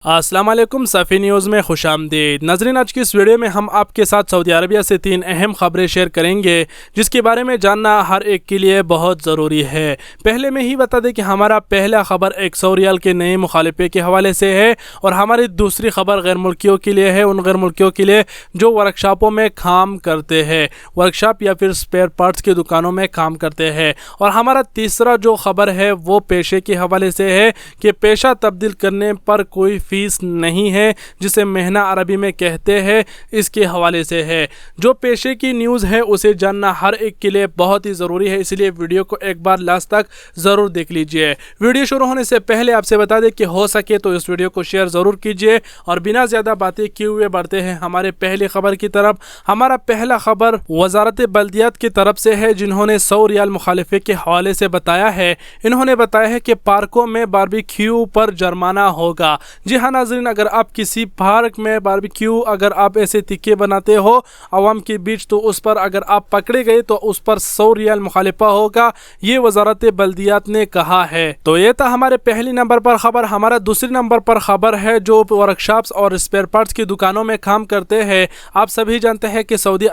अस्सलाम वालेकुम सफ़ी न्यूज़ में खुश आमदीद। नाज़रीन, आज की इस वीडियो में हम आपके साथ सऊदी अरबिया से 3 अहम खबरें शेयर करेंगे जिसके बारे में जानना हर एक के लिए बहुत ज़रूरी है। पहले में ही बता दें कि हमारा पहला खबर 100 रियाल के नए मुखालिफे के हवाले से है और हमारी दूसरी खबर गैर मुल्कियों के लिए है, उन गैर मुल्कियों के लिए जो वर्कशॉपों में काम करते हैं, वर्कशॉप या फिर स्पेयर पार्ट्स की दुकानों में काम करते हैं। और हमारा तीसरा जो खबर है वो पेशे के हवाले से है कि पेशा तब्दील करने पर कोई फ़ीस नहीं है, जिसे महना अरबी में कहते हैं, इसके हवाले से है। जो पेशे की न्यूज़ है उसे जानना हर एक के लिए बहुत ही ज़रूरी है, इसलिए वीडियो को एक बार लास्ट तक ज़रूर देख लीजिए। वीडियो शुरू होने से पहले आपसे बता दें कि हो सके तो इस वीडियो को शेयर ज़रूर कीजिए और बिना ज़्यादा बातें किए हुए बढ़ते हैं हमारे पहली खबर की तरफ। हमारा पहला खबर वजारत बल्दियात की तरफ से है, जिन्होंने 100 रियाल मुखालिफे के हवाले से बताया है। इन्होंने बताया है कि पार्कों में बारबेक्यू पर जुर्माना होगा। जी हाँ नाज़रीन, अगर आप किसी पार्क में बारबेक्यू अगर आप ऐसे तिक्के बनाते हो आवाम के बीच, तो उस पर अगर आप पकड़े गए तो उस पर 100 रियाल मुखालिफा होगा, ये वजारत बल्दियात ने कहा है। तो ये था हमारे पहले नंबर पर खबर। हमारा दूसरे नंबर पर खबर है जो वर्कशॉप्स और स्पेयर पार्ट्स की दुकानों में काम करते हैं। आप सभी जानते हैं कि सऊदी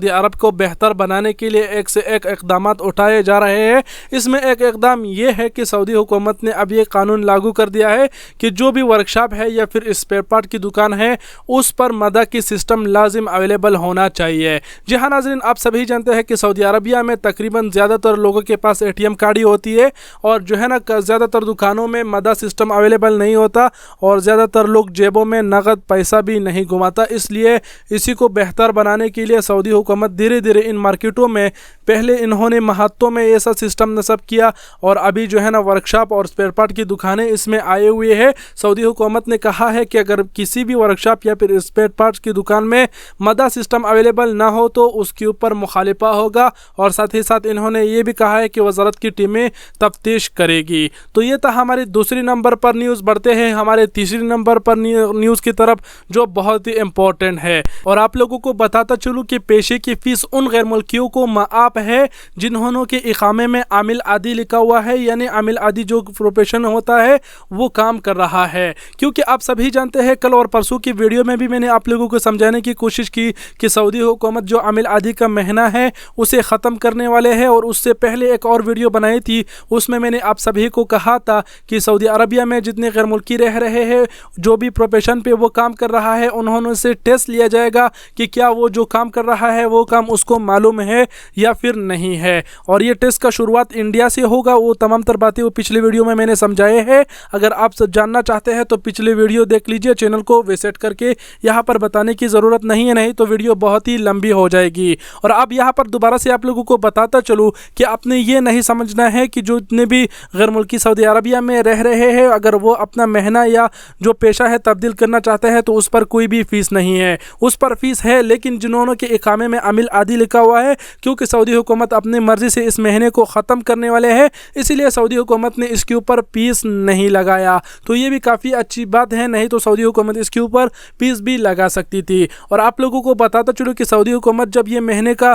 अरब को बेहतर बनाने के लिए एक से एक इक़दाम उठाए जा रहे हैं। इसमें एक इक़दाम ये है कि सऊदी हुकूमत ने अब ये कानून लागू कर दिया है कि जो भी वर्कशॉप है या फिर स्पेयर पार्ट की दुकान है उस पर मदा की सिस्टम लाजिम अवेलेबल होना चाहिए। जी हाँ नाज़रीन, आप सभी जानते हैं कि सऊदी अरबिया में तकरीबन ज़्यादातर लोगों के पास ATM कार्ड ही होती है और जो है ना ज़्यादातर दुकानों में मदा सिस्टम अवेलेबल नहीं होता और ज़्यादातर लोग जेबों में नगद पैसा भी नहीं घुमाता। इसलिए इसी को बेहतर बनाने के लिए सऊदी हुकूमत धीरे धीरे इन मार्केटों में, पहले इन्होंने महातों में ऐसा सिस्टम नस्ब किया और अभी जो है ना वर्कशॉप और स्पेयर पार्ट की दुकानें इसमें आए हुए हैं। सऊदी हुकूमत ने कहा है कि अगर किसी भी वर्कशॉप या फिर स्पेयर पार्ट्स की दुकान में मदा सिस्टम अवेलेबल ना हो तो उसके ऊपर मुखालिफा होगा और साथ ही साथ इन्होंने ये भी कहा है कि वजारत की टीमें तफ्तीश करेगी। तो ये था हमारे दूसरी नंबर पर न्यूज़। बढ़ते हैं हमारे तीसरी नंबर पर न्यूज़ की तरफ जो बहुत ही इम्पोर्टेंट है और आप लोगों को बताता चलूँ कि पेशे की फ़ीस उन गैर मुल्कियों को माफ़ है जिन्होंने के इकामे में आमिल आदि लिखा हुआ है, यानी आमिल आदि जो प्रोफेशन होता है वो काम कर रहा है। क्योंकि आप सभी जानते हैं कल और परसों की वीडियो में भी मैंने आप लोगों को समझाने की कोशिश की कि सऊदी हुकूमत जो आमिल आदि का महीना है उसे ख़त्म करने वाले हैं। और उससे पहले एक और वीडियो बनाई थी, उसमें मैंने आप सभी को कहा था कि सऊदी अरबिया में जितने गैर मुल्की रह रहे हैं, जो भी प्रोफेशन पे वो काम कर रहा है, उन्होंने से टेस्ट लिया जाएगा कि क्या वो जो काम कर रहा है वो काम उसको मालूम है या फिर नहीं है। और ये टेस्ट का शुरुआत इंडिया से होगा। वो तमाम तर बातें वो पिछले वीडियो में मैंने समझाए हैं। अगर आप जानना चाहते हैं तो पिछले वीडियो देख लीजिए, चैनल को विजिट करके। यहाँ पर बताने की ज़रूरत नहीं है, नहीं तो वीडियो बहुत ही लंबी हो जाएगी। और अब यहाँ पर दोबारा से आप लोगों को बताता चलूँ कि आपने ये नहीं समझना है कि जो जितने भी गैर मुल्की सऊदी अरबिया में रह रहे हैं, अगर वो अपना महीना या जो पेशा है तब्दील करना चाहते हैं तो उस पर कोई भी फ़ीस नहीं है। उस पर फ़ीस है, लेकिन जिन्होंने के इकामे में आमिल आदि लिखा हुआ है, क्योंकि सऊदी हुकूमत अपनी मर्ज़ी से इस महीने को ख़त्म करने वाले हैं, इसीलिए सऊदी हुकूमत ने इसके ऊपर फ़ीस नहीं लगाया। तो ये भी काफ़ी अच्छी बात है, नहीं तो सऊदी हुकूमत इसके ऊपर फीस भी लगा सकती थी। और आप लोगों को बताता चलो कि सऊदी हुकूमत जब ये महीने का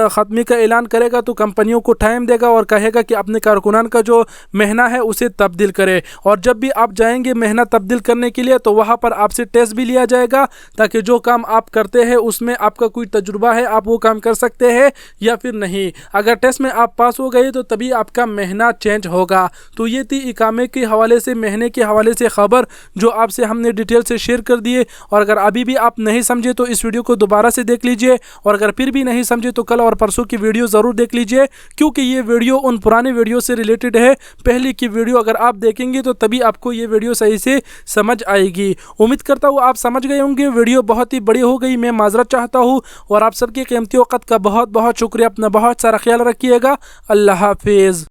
ख़त्मी का ऐलान करेगा तो कंपनियों को टाइम देगा और कहेगा कि अपने कारकुनान का जो महीना है उसे तब्दील करे। और जब भी आप जाएंगे महीना तब्दील करने के लिए तो वहाँ पर आपसे टेस्ट भी लिया जाएगा, ताकि जो काम आप करते हैं उसमें आपका कोई तजुर्बा है, आप वो काम कर सकते हैं या फिर नहीं। अगर टेस्ट में आप पास हो गए तो तभी आपका महीना चेंज होगा। तो ये थी इकामे के हवाले से, महीने के हवाले से खबर जो आपसे हमने डिटेल से शेयर कर दिए। और अगर अभी भी आप नहीं समझे तो इस वीडियो को दोबारा से देख लीजिए, और अगर फिर भी नहीं समझे तो कल और परसों की वीडियो ज़रूर देख लीजिए, क्योंकि ये वीडियो उन पुराने वीडियो से रिलेटेड है। पहले की वीडियो अगर आप देखेंगे तो तभी आपको ये वीडियो सही से समझ आएगी। उम्मीद करता हूँ आप समझ गए होंगे। वीडियो बहुत ही बड़ी हो गई, मैं माजरत चाहता हूँ और आप सबके कीमती वक़्त का बहुत बहुत शुक्रिया। अपना बहुत सारा ख्याल रखिएगा। अल्लाह हाफिज़।